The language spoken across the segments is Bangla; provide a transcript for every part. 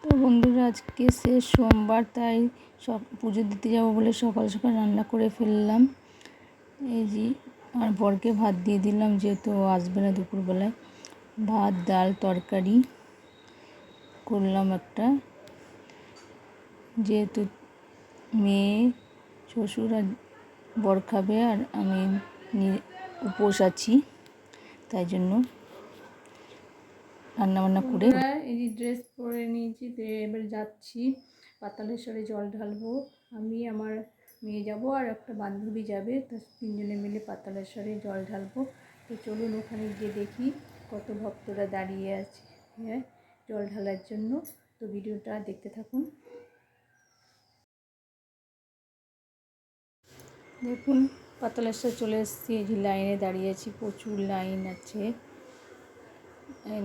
তো বন্ধুরা, আজকে শেষ সোমবার, তাই সব পুজো দিতে যাবো বলে সকাল সকাল রান্না করে ফেললাম। এই যে আর বরকে ভাত দিয়ে দিলাম, যেহেতু আসবে না দুপুরবেলায়। ভাত, ডাল, তরকারি করলাম একটা, যেহেতু মেয়ে, শ্বশুর আর বর খাবে আর আমি উপোস আছি, তাই জন্য রান্নাবান্না করে এই ড্রেস পরে নিয়েছি। তো এবার যাচ্ছি পাতালেশ্বরে জল ঢালবো। আমি, আমার মেয়ে যাব আর একটা বান্ধবী যাবে, তো তিনজনে মিলে পাতালেশ্বরে জল ঢালবো। তো চলুন ওখানে গিয়ে দেখি কত ভক্তরা দাঁড়িয়ে আছে জল ঢালার জন্য। তো ভিডিওটা দেখতে থাকুন। দেখুন, পাতালেশ্বর চলে এসেছি। এই যে লাইনে দাঁড়িয়ে আছি, প্রচুর লাইন আছে,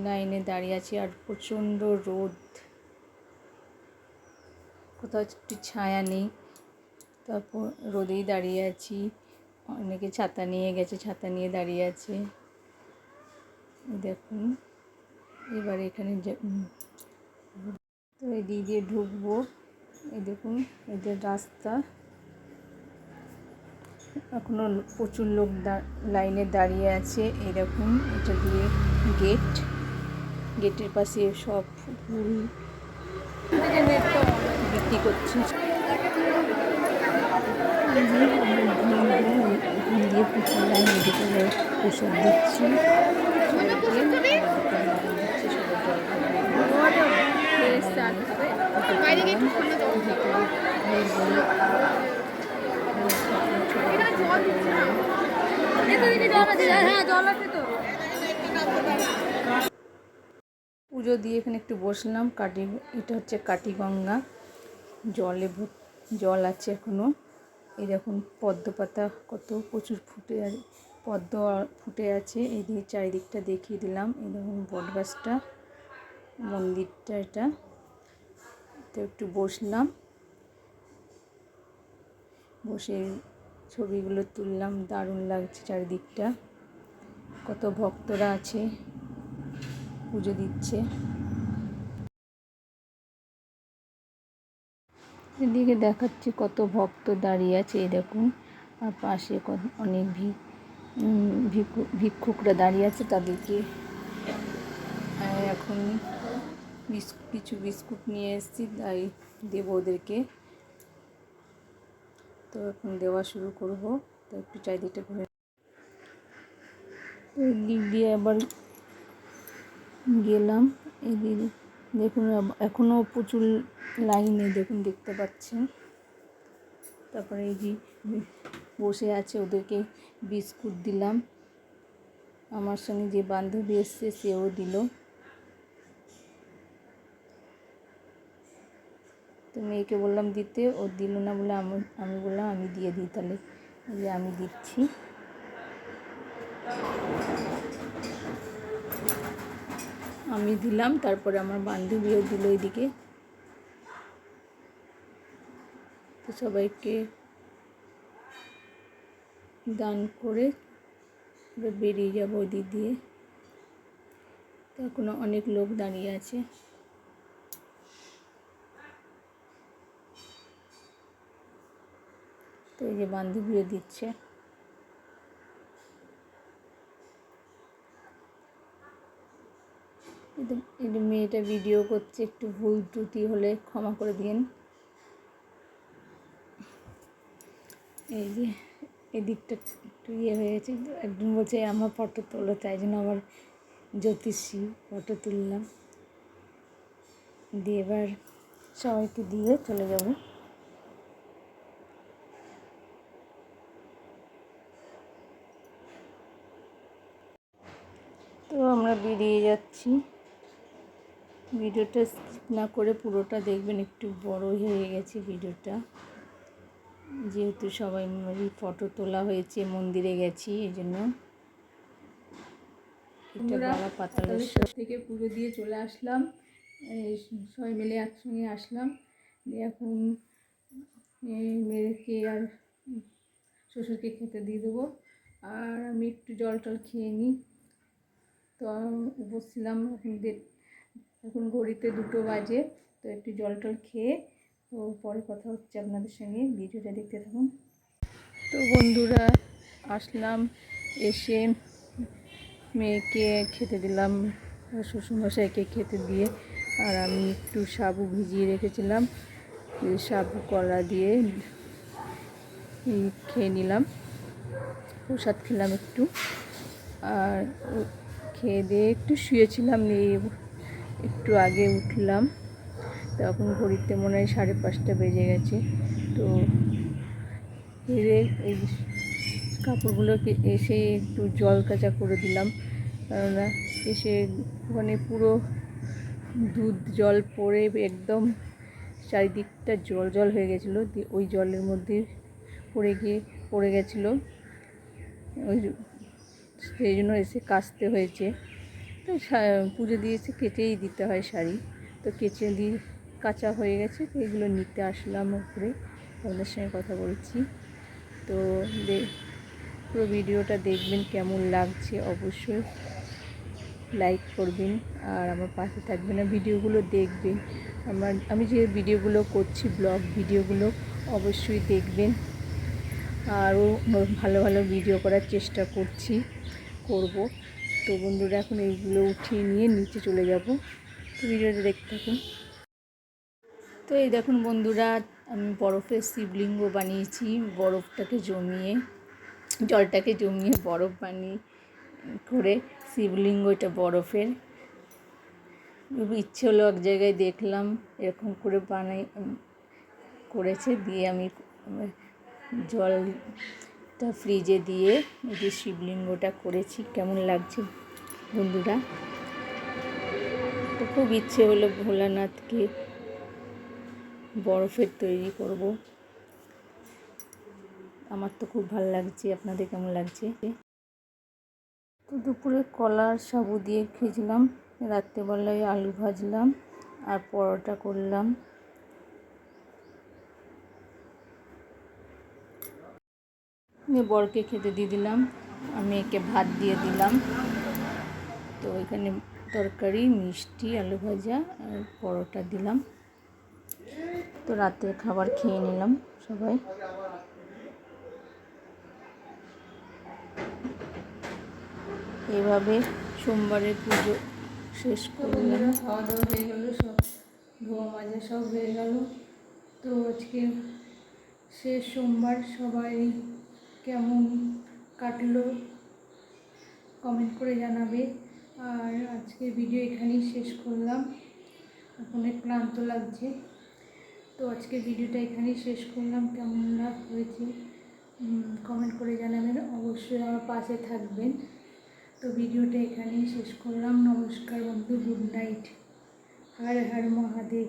লাইনে দাঁড়িয়ে আছি আর প্রচণ্ড রোদ, কোথাও একটু ছায়া নেই। তারপর রোদেই দাঁড়িয়ে আছি। অনেকে ছাতা নিয়ে গেছে, ছাতা নিয়ে দাঁড়িয়ে আছে। দেখুন, এবার এখানে তো এই দিয়ে ঢুকবো। এই দেখুন, এদের রাস্তা। এখনো প্রচুর লোক লাইনে দাঁড়িয়ে আছে। এই দেখুন, এটা দিয়ে গেটের পাশে সব ফুল বিক্রি করছে। দিয়ে প্রচুর লাইন, এদিকে ওষুধ দিচ্ছে, পুজো দিয়ে এখানে একটু বসলাম। এটা হচ্ছে কাটিগঙ্গা, জল আছে এখনো। এই দেখুন পদ্ম পাতা কত প্রচুর পদ্ম ফুটে আছে। এই দিয়ে চারিদিকটা দেখিয়ে দিলাম। এই দেখুন বটগাছটা, মন্দিরটা, এটা তো একটু বসলাম, বসে ছবিগুলো তুললাম। দারুণ লাগছে চারিদিকটা, কত ভক্তরা আছে, পুজো দিচ্ছে। এদিকে দেখাচ্ছি কত ভক্ত দাঁড়িয়ে আছে, এই দেখুন। আর পাশে অনেক ভিক্ষুকরা দাঁড়িয়ে আছে, তাদেরকে এখন কিছু বিস্কুট নিয়ে এসেছি, তাই দেবো ওদেরকে। তো এখন দেওয়া শুরু করব। তো একটু চারিদিকটা ঘুরে এই দিক দিয়ে আবার গেলাম। এই দিক দেখুন, এখনও প্রচুর লাইনে, দেখুন দেখতে পাচ্ছেন। তারপরে এই যে বসে আছে, ওদেরকে বিস্কুট দিলাম। আমার সঙ্গে যে বান্ধবী এসছে, সেও দিল। তো মেয়েকে বললাম দিতে, ও দিল না বলে আমি বললাম আমি দিয়ে দিই তাহলে। যে আমি দিচ্ছি। আমি দিলাম, তারপরে আমার বান্ধবীও দিল এদিকে। তো সবাইকে দান করে বেরিয়ে যাবো ওই দিক দিয়ে। তো এখনো অনেক লোক দাঁড়িয়ে আছে। তো এই যে বান্ধবীও দিচ্ছে। এই মেয়েটা ভিডিও করছে, একটু ভুল ত্রুটি হলে ক্ষমা করে দিন। এই যে এদিকটা একটু হয়ে গেছে। একজন বলছে আমার ফটো তোলো, তাই জন্য আবার জ্যোতিষী ফটো তুললাম। দিয়ে এবার সবাইকে দিয়ে চলে যাব। তো আমরা বেরিয়ে যাচ্ছি। ভিডিওটা স্কিপ না করে পুরোটা দেখবেন, একটু বড় হয়ে গেছে ভিডিওটা, যেহেতু সবাই ফটো তোলা হয়েছে, মন্দিরে গেছি, এই জন্য। পাতালেশ্বর থেকে পুজো দিয়ে চলে আসলাম, সবাই মিলে একসঙ্গে আসলাম। এখন মেয়েকে আর শ্বশুরকে খেতে দিয়ে দেবো, আর আমি একটু জল টল খেয়ে নিই। তো বসছিলাম, এখন ঘড়িতে 2টো বাজে। তো একটু জল টল খেয়ে তো পরে কথা হচ্ছে আপনাদের সঙ্গে, ভিডিওটা দেখতে থাকুন। তো বন্ধুরা আসলাম, এসে মেয়েকে খেতে দিলাম, শ্বশুরমশাইকে খেতে দিয়ে, আর আমি একটু সাবু ভিজিয়ে রেখেছিলাম, সাবু কলা দিয়ে খেয়ে নিলাম, প্রসাদ খেলাম একটু। আর খেয়ে দিয়ে একটু শুয়েছিলাম, একটু আগে উঠলাম, তখন ঘড়িতে মনে হয় 5:30 বেজে গেছে। তো এই কাপড়গুলোকে এসে একটু জল কাচা করে দিলাম, কেননা এসে ওখানে পুরো দুধ জল পড়ে একদম চারিদিকটা জল জল হয়ে গেছিলো, ওই জলের মধ্যে পড়ে গেছিলো, সেই জন্য এসে কাচতে হয়েছে। তো পুজো দিয়ে এসে কেচেই দিতে হয় শাড়ি, তো কেচে দিয়ে কাচা হয়ে গেছে, তো এগুলো নিতে আসলাম উপরে, আপনাদের সঙ্গে কথা বলছি। তো পুরো ভিডিওটা দেখবেন, কেমন লাগছে অবশ্যই লাইক করবেন আর আমার পাশে থাকবেন, আর ভিডিওগুলো দেখবেন। আমি যে ভিডিওগুলো করছি ব্লগ ভিডিওগুলো অবশ্যই দেখবেন, আরও ভালো ভালো ভিডিও করার চেষ্টা করব। তো বন্ধুরা এখন এইগুলো উঠিয়ে নিয়ে নিচে চলে যাব, তো ভিডিওটা দেখতে থাকুন। তো এই দেখুন বন্ধুরা, আমি বরফের শিবলিঙ্গ বানিয়েছি, জলটাকে জমিয়ে বরফ করে শিবলিঙ্গ, এটা বরফের। ইচ্ছে হলো এক জায়গায় দেখলাম এরকম করে করেছে, দিয়ে আমি জলটা ফ্রিজে দিয়ে এই যে শিবলিঙ্গটা করেছি। কেমন লাগছে বন্ধুরা? তো খুব ইচ্ছে হলো ভোলানাথকে বরফের তৈরি করব, আমার তো খুব ভালো লাগছে, আপনাদের কেমন লাগছে? তো দুপুরে কলা আর সাবু দিয়ে খেয়েছিলাম, রাত্রেবেলায় আলু ভাজলাম আর পরোটা করলাম। বরকে খেতে দিয়ে দিলাম, আর মেয়েকে ভাত দিয়ে দিলাম। তো এখানে তরকারি, মিষ্টি, আলু ভাজা আর পরোটা দিলাম। তো রাতের খাবার খেয়ে নিলাম সবাই। এভাবে সোমবারের পুজো শেষ করলাম, খাওয়া দাওয়া হয়ে গেলো, সব ধোয়া মাজা সব হয়ে গেল। তো আজকে শেষ সোমবার, সবাই কেমন কাটলো কমেন্ট করে জানাবে। আর আজকে ভিডিও এখানেই শেষ করলাম, অনেক ক্লান্ত লাগছে। তো আজকে ভিডিওটা এখানেই শেষ করলাম, কেমন হয়েছে কমেন্ট করে জানাবেন, অবশ্যই আমার পাশে থাকবেন। তো ভিডিওটা এখানেই শেষ করলাম। নমস্কার বন্ধু, গুড নাইট, হর হর মহাদেব।